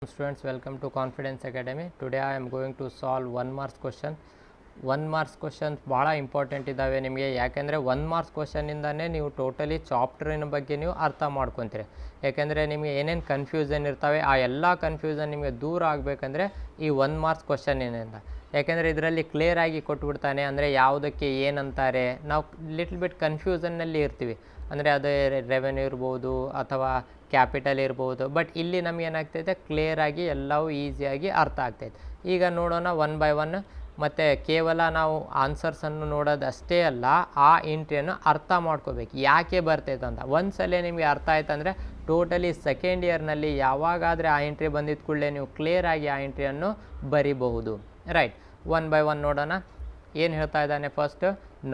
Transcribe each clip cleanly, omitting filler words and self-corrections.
Students, welcome to Confidence Academy. Today I am going to solve 1 marks question. 1 marks questions ಭಾಳ important ಇದ್ದಾವೆ ನಿಮಗೆ. ಯಾಕೆಂದರೆ 1 marks ಕ್ವಶನಿಂದನೇ ನೀವು totally ಚಾಪ್ಟರಿನ ಬಗ್ಗೆ ನೀವು ಅರ್ಥ ಮಾಡ್ಕೊತೀರಿ. ಯಾಕೆಂದರೆ ನಿಮಗೆ ಏನೇನು ಕನ್ಫ್ಯೂಷನ್ ಇರ್ತವೆ ಆ ಎಲ್ಲ ಕನ್ಫ್ಯೂಷನ್ ನಿಮಗೆ ದೂರ ಆಗಬೇಕಂದ್ರೆ ಈ 1 marks ಕ್ವಶನಿಂದ. ಯಾಕೆಂದರೆ ಇದರಲ್ಲಿ ಕ್ಲಿಯರಾಗಿ ಕೊಟ್ಬಿಡ್ತಾನೆ. ಅಂದರೆ ಯಾವುದಕ್ಕೆ ಏನಂತಾರೆ, ನಾವು ಲಿಟ್ಲ್ ಬಿಟ್ ಕನ್ಫ್ಯೂಷನ್ನಲ್ಲಿ ಇರ್ತೀವಿ. ಅಂದರೆ ಅದೇ ರೆವೆನ್ಯೂ ಇರ್ಬೋದು ಅಥವಾ ಕ್ಯಾಪಿಟಲ್ ಇರ್ಬೋದು. ಬಟ್ ಇಲ್ಲಿ ನಮ್ಗೆ ಏನಾಗ್ತೈತೆ, ಕ್ಲಿಯರಾಗಿ ಎಲ್ಲವೂ ಈಸಿಯಾಗಿ ಅರ್ಥ ಆಗ್ತೈತೆ. ಈಗ ನೋಡೋಣ ಒನ್ ಬೈ ಒನ್. ಮತ್ತು ಕೇವಲ ನಾವು ಆನ್ಸರ್ಸನ್ನು ನೋಡೋದು ಅಷ್ಟೇ ಅಲ್ಲ, ಆ ಎಂಟ್ರಿಯನ್ನು ಅರ್ಥ ಮಾಡ್ಕೋಬೇಕು ಯಾಕೆ ಬರ್ತೈತೆ ಅಂತ. ಒಂದು ಸಲ ನಿಮಗೆ ಅರ್ಥ ಆಯ್ತು ಅಂದರೆ ಟೋಟಲಿ ಸೆಕೆಂಡ್ ಇಯರ್ನಲ್ಲಿ ಯಾವಾಗಾದರೆ ಆ ಎಂಟ್ರಿ ಬಂದಿದ್ದ ಕೂಡಲೇ ನೀವು ಕ್ಲಿಯರಾಗಿ ಆ ಎಂಟ್ರಿಯನ್ನು ಬರಿಬಹುದು. ರೈಟ್, ಒನ್ ಬೈ ಒನ್ ನೋಡೋಣ. ಏನು ಹೇಳ್ತಾ ಇದ್ದಾನೆ first,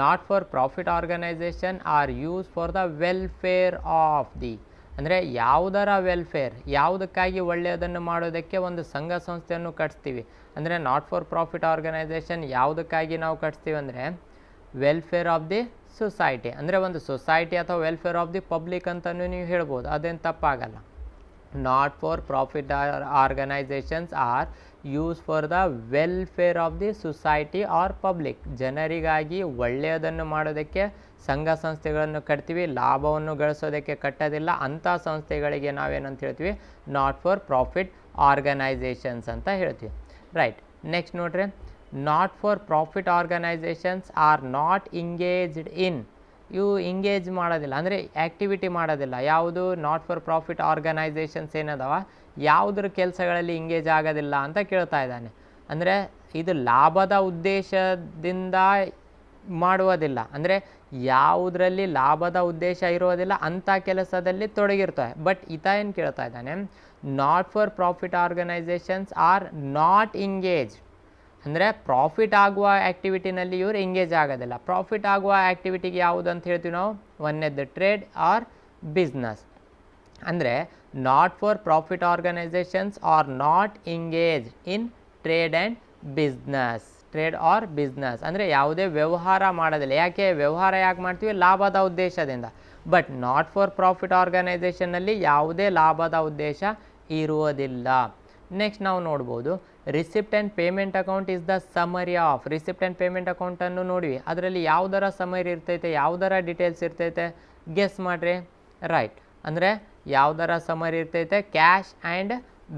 not for profit organisation are use for the welfare of the. ಅಂದರೆ ಯಾವುದರ ವೆಲ್ಫೇರ್, ಯಾವುದಕ್ಕಾಗಿ ಒಳ್ಳೆಯದನ್ನು ಮಾಡೋದಕ್ಕೆ ಒಂದು ಸಂಘ ಸಂಸ್ಥೆಯನ್ನು ಕಟ್ಸ್ತೀವಿ. ಅಂದರೆ ನಾಟ್ ಫಾರ್ ಪ್ರಾಫಿಟ್ ಆರ್ಗನೈಸೇಷನ್ ಯಾವುದಕ್ಕಾಗಿ ನಾವು ಕಟ್ಸ್ತೀವಿ ಅಂದರೆ ವೆಲ್ಫೇರ್ ಆಫ್ ದಿ ಸೊಸೈಟಿ. ಅಂದರೆ ಒಂದು ಸೊಸೈಟಿ ಅಥವಾ ವೆಲ್ಫೇರ್ ಆಫ್ ದಿ ಪಬ್ಲಿಕ್ ಅಂತಲೂ ನೀವು ಹೇಳ್ಬೋದು, ಅದೇನು ತಪ್ಪಾಗಲ್ಲ. Not for profit organisations are use for the welfare of the society or public. ಜನರಿಗಾಗಿ ಒಳ್ಳೆಯದನ್ನು ಮಾಡೋದಕ್ಕೆ ಸಂಘ ಸಂಸ್ಥೆಗಳನ್ನು ಕಟ್ತೀವಿ, ಲಾಭವನ್ನು ಗಳಿಸೋದಕ್ಕೆ ಕಟ್ಟೋದಿಲ್ಲ. ಅಂಥ ಸಂಸ್ಥೆಗಳಿಗೆ ನಾವೇನಂತ ಹೇಳ್ತೀವಿ, ನಾಟ್ ಫಾರ್ ಪ್ರಾಫಿಟ್ ಆರ್ಗನೈಸೇಷನ್ಸ್ ಅಂತ ಹೇಳ್ತೀವಿ. ರೈಟ್, ನೆಕ್ಸ್ಟ್ ನೋಡ್ರಿ, not for profit organisations are not engaged in. ಇವು ಇಂಗೇಜ್ ಮಾಡೋದಿಲ್ಲ ಅಂದರೆ ಆ್ಯಕ್ಟಿವಿಟಿ ಮಾಡೋದಿಲ್ಲ. ಯಾವುದು ನಾಟ್ ಫಾರ್ ಪ್ರಾಫಿಟ್ ಆರ್ಗನೈಸೇಷನ್ಸ್ ಏನದಾವ, ಯಾವುದ್ರ ಕೆಲಸಗಳಲ್ಲಿ ಇಂಗೇಜ್ ಆಗೋದಿಲ್ಲ ಅಂತ ಕೇಳ್ತಾ ಇದ್ದಾನೆ. ಅಂದರೆ ಇದು ಲಾಭದ ಉದ್ದೇಶದಿಂದ ಮಾಡುವುದಿಲ್ಲ, ಅಂದರೆ ಯಾವುದರಲ್ಲಿ ಲಾಭದ ಉದ್ದೇಶ ಇರೋದಿಲ್ಲ ಅಂಥ ಕೆಲಸದಲ್ಲಿ ತೊಡಗಿರ್ತವೆ. ಬಟ್ ಈತ ಏನು ಕೇಳ್ತಾ ಇದ್ದಾನೆ, not for profit organisations are not engage. ಅಂದರೆ ಪ್ರಾಫಿಟ್ ಆಗುವ ಆ್ಯಕ್ಟಿವಿಟಿನಲ್ಲಿ ಇವರು ಎಂಗೇಜ್ ಆಗೋದಿಲ್ಲ. ಪ್ರಾಫಿಟ್ ಆಗುವ ಆ್ಯಕ್ಟಿವಿಟಿಗೆ ಯಾವುದು ಅಂತ ಹೇಳ್ತೀವಿ ನಾವು, ಒಂದೇದ್ದು ಟ್ರೇಡ್ ಆರ್ ಬಿಸ್ನೆಸ್. ಅಂದರೆ not for profit organisations are not engage in trade and business. Trade or business ಅಂದರೆ ಯಾವುದೇ ವ್ಯವಹಾರ ಮಾಡೋದಿಲ್ಲ. ಯಾಕೆ ವ್ಯವಹಾರ ಯಾಕೆ ಮಾಡ್ತೀವಿ, ಲಾಭದ ಉದ್ದೇಶದಿಂದ. ಬಟ್ ನಾಟ್ ಫಾರ್ ಪ್ರಾಫಿಟ್ ಆರ್ಗನೈಸೇಷನ್ನಲ್ಲಿ ಯಾವುದೇ ಲಾಭದ ಉದ್ದೇಶ ಇರುವುದಿಲ್ಲ. ನೆಕ್ಸ್ಟ್ ನಾವು ನೋಡ್ಬೋದು, receipt and payment account is the summary of. Receipt and payment ಅಕೌಂಟನ್ನು ನೋಡಿವಿ, ಅದರಲ್ಲಿ ಯಾವುದರ ಸಮರಿ ಇರ್ತೈತೆ, ಯಾವುದರ ಡೀಟೇಲ್ಸ್ ಇರ್ತೈತೆ, ಗೆಸ್ ಮಾಡಿರಿ. ರೈಟ್, ಅಂದರೆ ಯಾವುದರ ಸಮರಿ ಇರ್ತೈತೆ, ಕ್ಯಾಶ್ ಆ್ಯಂಡ್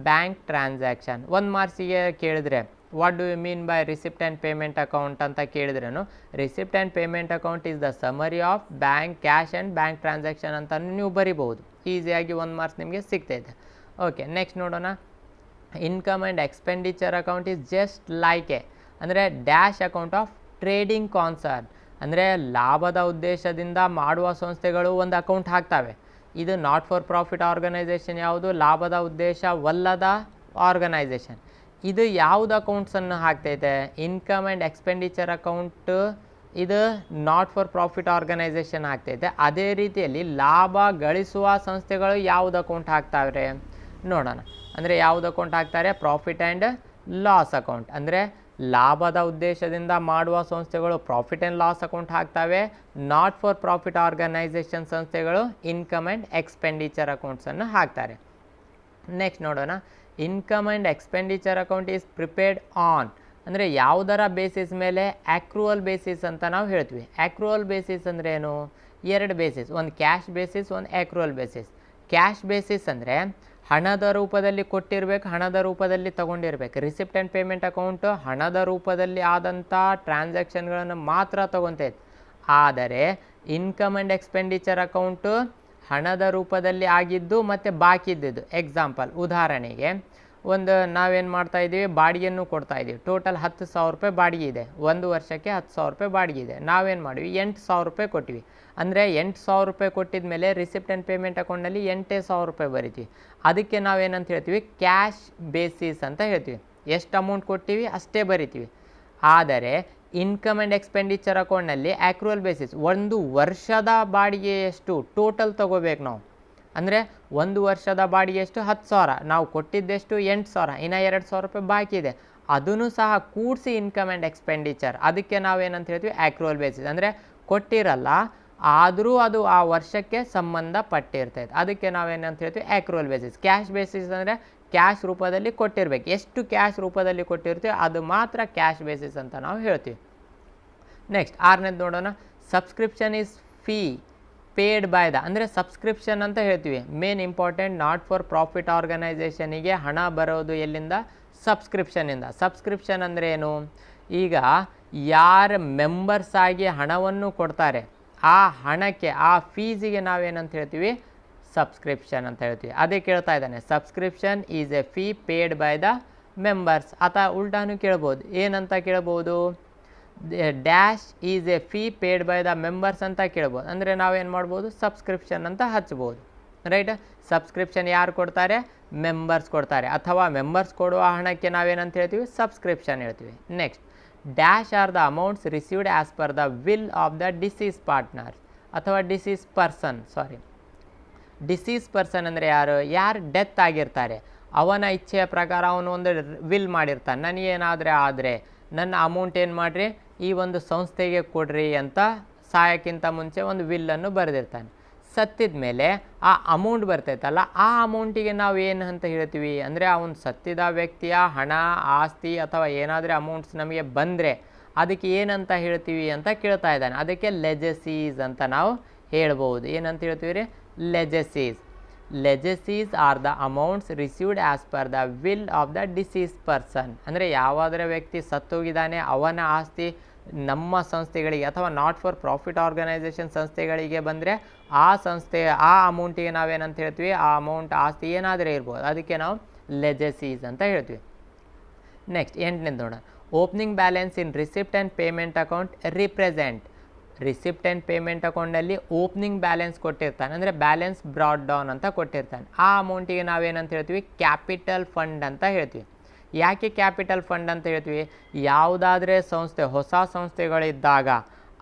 ಬ್ಯಾಂಕ್ ಟ್ರಾನ್ಸಾಕ್ಷನ್. 1 ಮಾರ್ಕ್ಸಿಗೆ ಕೇಳಿದ್ರೆ what do you mean by receipt and payment account ಅಂತ ಕೇಳಿದ್ರೇನು, receipt and payment account is the summary of bank cash and bank transaction ಅಂತ ನೀವು ಬರಿಬಹುದು. ಈಸಿಯಾಗಿ 1 ಮಾರ್ಕ್ಸ್ ನಿಮಗೆ ಸಿಗ್ತೈತೆ. ಓಕೆ, ನೆಕ್ಸ್ಟ್ ನೋಡೋಣ. Income and expenditure account is just like a, ಅಂದರೆ dash account of trading concern. ಅಂದರೆ ಲಾಭದ ಉದ್ದೇಶದಿಂದ ಮಾಡುವ ಸಂಸ್ಥೆಗಳು ಒಂದು ಅಕೌಂಟ್ ಹಾಕ್ತವೆ. ಇದು ನಾಟ್ ಫಾರ್ ಪ್ರಾಫಿಟ್ ಆರ್ಗನೈಸೇಷನ್ ಯಾವುದು, ಲಾಭದ ಉದ್ದೇಶವಲ್ಲದ ಆರ್ಗನೈಸೇಷನ್. ಇದು ಯಾವುದು ಅಕೌಂಟ್ಸನ್ನು ಹಾಕ್ತೈತೆ, ಇನ್ಕಮ್ ಆ್ಯಂಡ್ ಎಕ್ಸ್ಪೆಂಡಿಚರ್ ಅಕೌಂಟ್ ಇದು ನಾಟ್ ಫಾರ್ ಪ್ರಾಫಿಟ್ ಆರ್ಗನೈಸೇಷನ್ ಆಗ್ತೈತೆ. ಅದೇ ರೀತಿಯಲ್ಲಿ ಲಾಭ ಗಳಿಸುವ ಸಂಸ್ಥೆಗಳು ಯಾವುದು ಅಕೌಂಟ್ ಹಾಕ್ತಾವ್ರೆ ನೋಡೋಣ. ಅಂದರೆ ಯಾವುದು ಅಕೌಂಟ್ ಹಾಕ್ತಾರೆ, ಪ್ರಾಫಿಟ್ ಆ್ಯಂಡ್ ಲಾಸ್ ಅಕೌಂಟ್. ಅಂದರೆ ಲಾಭದ ಉದ್ದೇಶದಿಂದ ಮಾಡುವ ಸಂಸ್ಥೆಗಳು ಪ್ರಾಫಿಟ್ ಆ್ಯಂಡ್ ಲಾಸ್ ಅಕೌಂಟ್ ಹಾಕ್ತವೆ. ನಾಟ್ ಫಾರ್ ಪ್ರಾಫಿಟ್ ಆರ್ಗನೈಸೇಷನ್ ಸಂಸ್ಥೆಗಳು ಇನ್ಕಮ್ ಆ್ಯಂಡ್ ಎಕ್ಸ್ಪೆಂಡಿಚರ್ ಅಕೌಂಟ್ಸನ್ನು ಹಾಕ್ತಾರೆ. ನೆಕ್ಸ್ಟ್ ನೋಡೋಣ, income and expenditure account is prepared on. ಅಂದರೆ ಯಾವುದರ ಬೇಸಿಸ್ ಮೇಲೆ, ಆ್ಯಕ್ರೂವಲ್ ಬೇಸಿಸ್ ಅಂತ ನಾವು ಹೇಳ್ತೀವಿ. ಆ್ಯಕ್ರೂವಲ್ ಬೇಸಿಸ್ ಅಂದರೆ ಏನು, 2 ಬೇಸಿಸ್, ಒಂದು ಕ್ಯಾಶ್ ಬೇಸಿಸ್, ಒಂದು ಆ್ಯಕ್ರೂವಲ್ ಬೇಸಿಸ್. ಕ್ಯಾಶ್ ಬೇಸಿಸ್ ಅಂದರೆ ಹಣದ ರೂಪದಲ್ಲಿ ಕೊಟ್ಟಿರಬೇಕು, ಹಣದ ರೂಪದಲ್ಲಿ ತೊಗೊಂಡಿರ್ಬೇಕು. ರಿಸಿಪ್ಟ್ ಆ್ಯಂಡ್ ಪೇಮೆಂಟ್ ಅಕೌಂಟು ಹಣದ ರೂಪದಲ್ಲಿ ಆದಂಥ ಟ್ರಾನ್ಸಾಕ್ಷನ್ಗಳನ್ನು ಮಾತ್ರ ತೊಗೊತೈತೆ. ಆದರೆ ಇನ್ಕಮ್ ಆ್ಯಂಡ್ ಎಕ್ಸ್ಪೆಂಡಿಚರ್ ಅಕೌಂಟು ಹಣದ ರೂಪದಲ್ಲಿ ಆಗಿದ್ದು ಮತ್ತು ಬಾಕಿ ಇದ್ದಿದ್ದು. ಎಕ್ಸಾಂಪಲ್, ಉದಾಹರಣೆಗೆ ಒಂದು ನಾವೇನು ಮಾಡ್ತಾಯಿದ್ದೀವಿ, ಬಾಡಿಗೆಯನ್ನು ಕೊಡ್ತಾಯಿದ್ದೀವಿ. ಟೋಟಲ್ 10,000 ರೂಪಾಯಿ ಬಾಡಿಗೆ ಇದೆ, 1 ವರ್ಷಕ್ಕೆ 10,000 ರೂಪಾಯಿ ಬಾಡಿಗೆ ಇದೆ. ನಾವೇನು ಮಾಡಿವಿ, 8,000 ರೂಪಾಯಿ ಕೊಟ್ಟಿವಿ. ಅಂದರೆ 8,000 ರೂಪಾಯಿ ಕೊಟ್ಟಿದ ಮೇಲೆ ರಿಸಿಪ್ಟ್ ಆ್ಯಂಡ್ ಪೇಮೆಂಟ್ ಅಕೌಂಟ್ನಲ್ಲಿ 8,000 ರೂಪಾಯಿ ಬರಿತೀವಿ. ಅದಕ್ಕೆ ನಾವೇನಂತ ಹೇಳ್ತೀವಿ, ಕ್ಯಾಶ್ ಬೇಸಿಸ್ ಅಂತ ಹೇಳ್ತೀವಿ. ಎಷ್ಟು ಅಮೌಂಟ್ ಕೊಟ್ಟಿವಿ ಅಷ್ಟೇ ಬರಿತೀವಿ. ಆದರೆ ಇನ್ಕಮ್ ಆ್ಯಂಡ್ ಎಕ್ಸ್ಪೆಂಡಿಚರ್ ಅಕೌಂಟ್ನಲ್ಲಿ ಆ್ಯಕ್ರೂವಲ್ ಬೇಸಿಸ್, 1 ವರ್ಷದ ಬಾಡಿಗೆ ಎಷ್ಟು ಟೋಟಲ್ ತೊಗೋಬೇಕು ನಾವು. ಅಂದರೆ 1 ವರ್ಷದ ಬಾಡಿಗೆ ಎಷ್ಟು, 10,000, ನಾವು ಕೊಟ್ಟಿದ್ದೆಷ್ಟು 8,000, ಇನ್ನು 2,000 ರೂಪಾಯಿ ಬಾಕಿ ಇದೆ, ಅದನ್ನು ಸಹ ಕೂಡಿಸಿ ಇನ್ಕಮ್ ಆ್ಯಂಡ್ ಎಕ್ಸ್ಪೆಂಡಿಚರ್. ಅದಕ್ಕೆ ನಾವೇನಂತ ಹೇಳ್ತೀವಿ, ಆ್ಯಕ್ರೂವಲ್ ಬೇಸಿಸ್. ಅಂದರೆ ಕೊಟ್ಟಿರಲ್ಲ, ಆದರೂ ಅದು ಆ ವರ್ಷಕ್ಕೆ ಸಂಬಂಧಪಟ್ಟಿರ್ತೈತೆ. ಅದಕ್ಕೆ ನಾವೇನಂತ ಹೇಳ್ತೀವಿ, ಆ್ಯಕ್ರೂವಲ್ ಬೇಸಿಸ್. ಕ್ಯಾಶ್ ಬೇಸಿಸ್ ಅಂದರೆ ಕ್ಯಾಶ್ ರೂಪದಲ್ಲಿ ಕೊಟ್ಟಿರ್ಬೇಕು. ಎಷ್ಟು ಕ್ಯಾಶ್ ರೂಪದಲ್ಲಿ ಕೊಟ್ಟಿರ್ತೀವಿ ಅದು ಮಾತ್ರ ಕ್ಯಾಶ್ ಬೇಸಿಸ್ ಅಂತ ನಾವು ಹೇಳ್ತೀವಿ. ನೆಕ್ಸ್ಟ್ 6ನೇದು ನೋಡೋಣ. Subscription is fee paid by the, ಅಂದರೆ ಸಬ್ಸ್ಕ್ರಿಪ್ಷನ್ ಅಂತ ಹೇಳ್ತೀವಿ. Main important, not for profit ಆರ್ಗನೈಸೇಷನಿಗೆ ಹಣ ಬರೋದು ಎಲ್ಲಿಂದ? ಸಬ್ಸ್ಕ್ರಿಪ್ಷನಿಂದ. ಸಬ್ಸ್ಕ್ರಿಪ್ಷನ್ ಅಂದರೆ ಏನು? ಈಗ ಯಾರು ಮೆಂಬರ್ಸ್ ಆಗಿ ಹಣವನ್ನು ಕೊಡ್ತಾರೆ ಆ ಹಣಕ್ಕೆ, ಆ ಫೀಸಿಗೆ ನಾವೇನಂತ ಹೇಳ್ತೀವಿ? ಸಬ್ಸ್ಕ್ರಿಪ್ಷನ್ ಅಂತ ಹೇಳ್ತೀವಿ. ಅದೇ ಕೇಳ್ತಾ ಇದ್ದಾನೆ, subscription is A fee paid by the members. ಅಥವಾ ಉಲ್ಟಾನು ಕೇಳ್ಬೋದು, ಏನಂತ ಕೇಳ್ಬೋದು? Dash is A fee paid by the members ಅಂತ ಕೇಳ್ಬೋದು. ಅಂದರೆ ನಾವೇನು ಮಾಡ್ಬೋದು? ಸಬ್ಸ್ಕ್ರಿಪ್ಷನ್ ಅಂತ ಹಚ್ಬೋದು. ರೈಟ್? ಸಬ್ಸ್ಕ್ರಿಪ್ಷನ್ ಯಾರು ಕೊಡ್ತಾರೆ? ಮೆಂಬರ್ಸ್ ಕೊಡ್ತಾರೆ. ಅಥವಾ ಮೆಂಬರ್ಸ್ ಕೊಡುವ ಹಣಕ್ಕೆ ನಾವೇನಂತ ಹೇಳ್ತೀವಿ? ಸಬ್ಸ್ಕ್ರಿಪ್ಷನ್ ಹೇಳ್ತೀವಿ. Next, dash R the amounts received as per the will of the disease partner ಅಥವಾ ಡಿಸೀಸ್ ಪರ್ಸನ್. ಡಿಸೀಸ್ ಪರ್ಸನ್ ಅಂದರೆ ಯಾರು ಡೆತ್ ಆಗಿರ್ತಾರೆ ಅವನ ಇಚ್ಛೆಯ ಪ್ರಕಾರ ಅವನು ಒಂದು ವಿಲ್ ಮಾಡಿರ್ತಾನೆ. ನನಗೇನಾದರೆ ಆದರೆ ನನ್ನ ಅಮೌಂಟ್ ಏನು ಮಾಡಿರಿ, ಈ ಒಂದು ಸಂಸ್ಥೆಗೆ ಕೊಡ್ರಿ ಅಂತ ಸಾಯಕ್ಕಿಂತ ಮುಂಚೆ ಒಂದು ವಿಲ್ಲನ್ನು ಬರೆದಿರ್ತಾನೆ. ಸತ್ತಿದ ಮೇಲೆ ಆ ಅಮೌಂಟ್ ಬರ್ತೈತಲ್ಲ, ಆ ಅಮೌಂಟಿಗೆ ನಾವು ಏನು ಅಂತ ಹೇಳ್ತೀವಿ ಅಂದರೆ, ಅವನು ಸತ್ತಿದ ವ್ಯಕ್ತಿಯ ಹಣ, ಆಸ್ತಿ ಅಥವಾ ಏನಾದರೂ ಅಮೌಂಟ್ಸ್ ನಮಗೆ ಬಂದರೆ ಅದಕ್ಕೆ ಏನಂತ ಹೇಳ್ತೀವಿ ಅಂತ ಕೇಳ್ತಾ ಇದ್ದಾನೆ. ಅದಕ್ಕೆ ಲೆಜಸೀಸ್ ಅಂತ ನಾವು ಹೇಳ್ಬೋದು. ಏನಂತ ಹೇಳ್ತೀವಿ ರೀ? Legacies. Legacies are the amounts received as per the will of the deceased person. ಅಂದರೆ ಯಾವಾದರೂ ವ್ಯಕ್ತಿ ಸತ್ತೋಗಿದ್ದಾನೆ ಅವನ ಆಸ್ತಿ ನಮ್ಮ ಸಂಸ್ಥೆಗಳಿಗೆ ಅಥವಾ ನಾಟ್ ಫಾರ್ ಪ್ರಾಫಿಟ್ ಆರ್ಗನೈಸೇಷನ್ ಸಂಸ್ಥೆಗಳಿಗೆ ಬಂದರೆ ಆ ಸಂಸ್ಥೆ, ಆ ಅಮೌಂಟಿಗೆ ನಾವೇನಂತ ಹೇಳ್ತೀವಿ? ಆ ಅಮೌಂಟ್, ಆಸ್ತಿ ಏನಾದರೂ ಇರ್ಬೋದು, ಅದಕ್ಕೆ ನಾವು ಲೆಜಸೀಸ್ ಅಂತ ಹೇಳ್ತೀವಿ. ನೆಕ್ಸ್ಟ್ 8ನೇದು ನೋಡೋಣ. Opening balance in receipt and payment account represent. Receipt and payment ಅಕೌಂಟಲ್ಲಿ ಓಪನಿಂಗ್ ಬ್ಯಾಲೆನ್ಸ್ ಕೊಟ್ಟಿರ್ತಾನೆ, ಅಂದರೆ ಬ್ಯಾಲೆನ್ಸ್ ಬ್ರಾಡ್ ಡೌನ್ ಅಂತ ಕೊಟ್ಟಿರ್ತಾನೆ. ಆ ಅಮೌಂಟಿಗೆ ನಾವೇನಂತ ಹೇಳ್ತೀವಿ? ಕ್ಯಾಪಿಟಲ್ ಫಂಡ್ ಅಂತ ಹೇಳ್ತೀವಿ. ಯಾಕೆ ಕ್ಯಾಪಿಟಲ್ ಫಂಡ್ ಅಂತ ಹೇಳ್ತೀವಿ? ಯಾವುದಾದ್ರೆ ಸಂಸ್ಥೆ, ಹೊಸ ಸಂಸ್ಥೆಗಳಿದ್ದಾಗ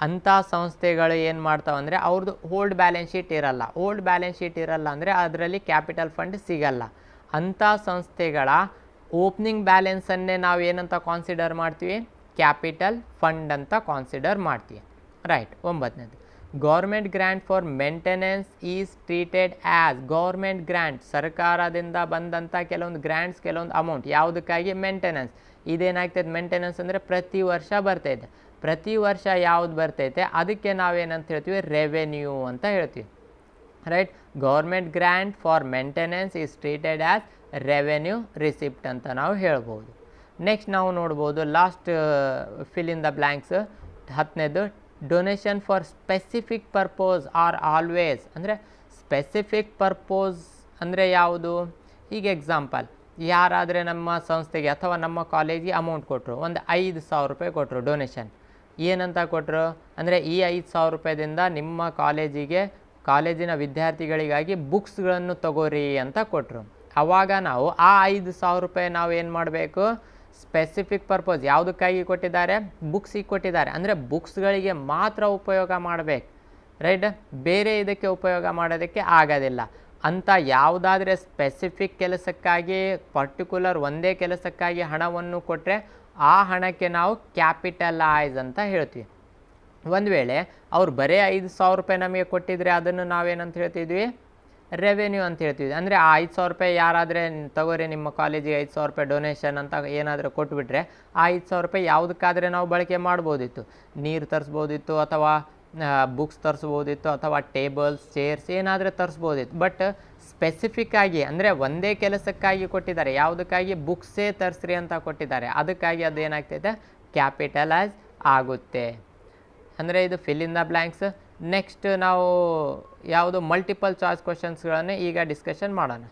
ಅಂಥ ಸಂಸ್ಥೆಗಳು ಏನು ಮಾಡ್ತಾವೆ ಅಂದರೆ ಅವ್ರದ್ದು ಓಲ್ಡ್ ಬ್ಯಾಲೆನ್ಸ್ ಶೀಟ್ ಇರಲ್ಲ. ಓಲ್ಡ್ ಬ್ಯಾಲೆನ್ಸ್ ಶೀಟ್ ಇರಲ್ಲ ಅಂದರೆ ಅದರಲ್ಲಿ ಕ್ಯಾಪಿಟಲ್ ಫಂಡ್ ಸಿಗಲ್ಲ. ಅಂಥ ಸಂಸ್ಥೆಗಳ ಓಪನಿಂಗ್ ಬ್ಯಾಲೆನ್ಸನ್ನೇ ನಾವು ಏನಂತ ಕಾನ್ಸಿಡರ್ ಮಾಡ್ತೀವಿ? ಕ್ಯಾಪಿಟಲ್ ಫಂಡ್ ಅಂತ ಕಾನ್ಸಿಡರ್ ಮಾಡ್ತೀವಿ. ರೈಟ್. 9ನೇದು, government grant for maintenance is treated as. Government grant, ಸರ್ಕಾರದಿಂದ ಬಂದಂಥ ಕೆಲವೊಂದು ಗ್ರ್ಯಾಂಟ್ಸ್, ಕೆಲವೊಂದು ಅಮೌಂಟ್ ಯಾವುದಕ್ಕಾಗಿ? ಮೇಂಟೆನೆನ್ಸ್. ಇದೇನಾಗ್ತೈತೆ? ಮೇಂಟೆನೆನ್ಸ್ ಅಂದರೆ ಪ್ರತಿ ವರ್ಷ ಬರ್ತೈತೆ. ಪ್ರತಿ ವರ್ಷ ಯಾವ್ದು ಬರ್ತೈತೆ ಅದಕ್ಕೆ ನಾವೇನಂತ ಹೇಳ್ತೀವಿ? ರೆವೆನ್ಯೂ ಅಂತ ಹೇಳ್ತೀವಿ. Right? Government grant for maintenance is treated as revenue receipt ಅಂತ ನಾವು ಹೇಳ್ಬೋದು. ನೆಕ್ಸ್ಟ್ ನಾವು ನೋಡ್ಬೋದು last fill in the blanks. 10ನೇದು, donation for specific purpose are always. ಅಂದರೆ ಸ್ಪೆಸಿಫಿಕ್ ಪರ್ಪೋಸ್ ಅಂದರೆ ಯಾವುದು? ಈಗ ಎಕ್ಸಾಂಪಲ್, ಯಾರಾದರೆ ನಮ್ಮ ಸಂಸ್ಥೆಗೆ ಅಥವಾ ನಮ್ಮ ಕಾಲೇಜಿಗೆ ಅಮೌಂಟ್ ಕೊಟ್ಟರು, ಒಂದು 5,000 ರೂಪಾಯಿ ಕೊಟ್ಟರು ಡೊನೇಷನ್. ಏನಂತ ಕೊಟ್ಟರು ಅಂದರೆ, ಈ 5,000 ರೂಪಾಯಿದಿಂದ ನಿಮ್ಮ ಕಾಲೇಜಿನ ವಿದ್ಯಾರ್ಥಿಗಳಿಗಾಗಿ ಬುಕ್ಸ್ಗಳನ್ನು ತಗೋರಿ ಅಂತ ಕೊಟ್ಟರು. ಆವಾಗ ನಾವು ಆ 5,000 ರೂಪಾಯಿ ನಾವು ಏನು ಮಾಡಬೇಕು? ಸ್ಪೆಸಿಫಿಕ್ ಪರ್ಪೋಸ್, ಯಾವುದಕ್ಕಾಗಿ ಕೊಟ್ಟಿದ್ದಾರೆ? ಬುಕ್ಸಿಗೆ ಕೊಟ್ಟಿದ್ದಾರೆ. ಅಂದರೆ ಬುಕ್ಸ್ಗಳಿಗೆ ಮಾತ್ರ ಉಪಯೋಗ ಮಾಡಬೇಕು. ರೈಟ್? ಬೇರೆ ಇದಕ್ಕೆ ಉಪಯೋಗ ಮಾಡೋದಕ್ಕೆ ಆಗೋದಿಲ್ಲ. ಅಂತ ಯಾವುದಾದ್ರೆ ಸ್ಪೆಸಿಫಿಕ್ ಕೆಲಸಕ್ಕಾಗಿ, ಪರ್ಟಿಕ್ಯುಲರ್ ಒಂದೇ ಕೆಲಸಕ್ಕಾಗಿ ಹಣವನ್ನು ಕೊಟ್ಟರೆ ಆ ಹಣಕ್ಕೆ ನಾವು ಕ್ಯಾಪಿಟಲೈಸ್ ಅಂತ ಹೇಳ್ತೀವಿ. ಒಂದು ವೇಳೆ ಅವ್ರು ಬರೀ 5,000 ರೂಪಾಯಿ ನಮಗೆ ಕೊಟ್ಟಿದ್ರೆ ಅದನ್ನು ನಾವೇನಂತ ಹೇಳ್ತಿದ್ವಿ? ರೆವೆನ್ಯೂ ಅಂತ ಹೇಳ್ತಿದ್ವಿ. ಅಂದರೆ ಆ 5,000 ರೂಪಾಯಿ ಯಾರಾದರೆ ತಗೋರಿ ನಿಮ್ಮ ಕಾಲೇಜಿಗೆ 5,000 ರೂಪಾಯಿ ಡೊನೇಷನ್ ಅಂತ ಏನಾದರೂ ಕೊಟ್ಬಿಟ್ರೆ ಆ 5,000 ರೂಪಾಯಿ ಯಾವುದಕ್ಕಾದರೆ ನಾವು ಬಳಕೆ ಮಾಡ್ಬೋದಿತ್ತು. ನೀರು ತರಿಸ್ಬೋದಿತ್ತು, ಅಥವಾ ಬುಕ್ಸ್ ತರಿಸ್ಬೋದಿತ್ತು, ಅಥವಾ ಟೇಬಲ್ಸ್, ಚೇರ್ಸ್ ಏನಾದರೂ ತರಿಸ್ಬೋದಿತ್ತು. ಬಟ್ ಸ್ಪೆಸಿಫಿಕ್ಕಾಗಿ ಅಂದರೆ ಒಂದೇ ಕೆಲಸಕ್ಕಾಗಿ ಕೊಟ್ಟಿದ್ದಾರೆ. ಯಾವುದಕ್ಕಾಗಿ? ಬುಕ್ಸೇ ತರಿಸ್ರಿ ಅಂತ ಕೊಟ್ಟಿದ್ದಾರೆ. ಅದಕ್ಕಾಗಿ ಅದೇನಾಗ್ತೈತೆ? ಕ್ಯಾಪಿಟಲೈಸ್ ಆಗುತ್ತೆ. ಅಂದರೆ ಇದು fill in the blanks. Next ನಾವು ಯಾವುದು ಮಲ್ಟಿಪಲ್ ಚಾಯ್ಸ್ ಕ್ವಶನ್ಸ್ಗಳನ್ನು ಈಗ ಡಿಸ್ಕಷನ್ ಮಾಡೋಣ.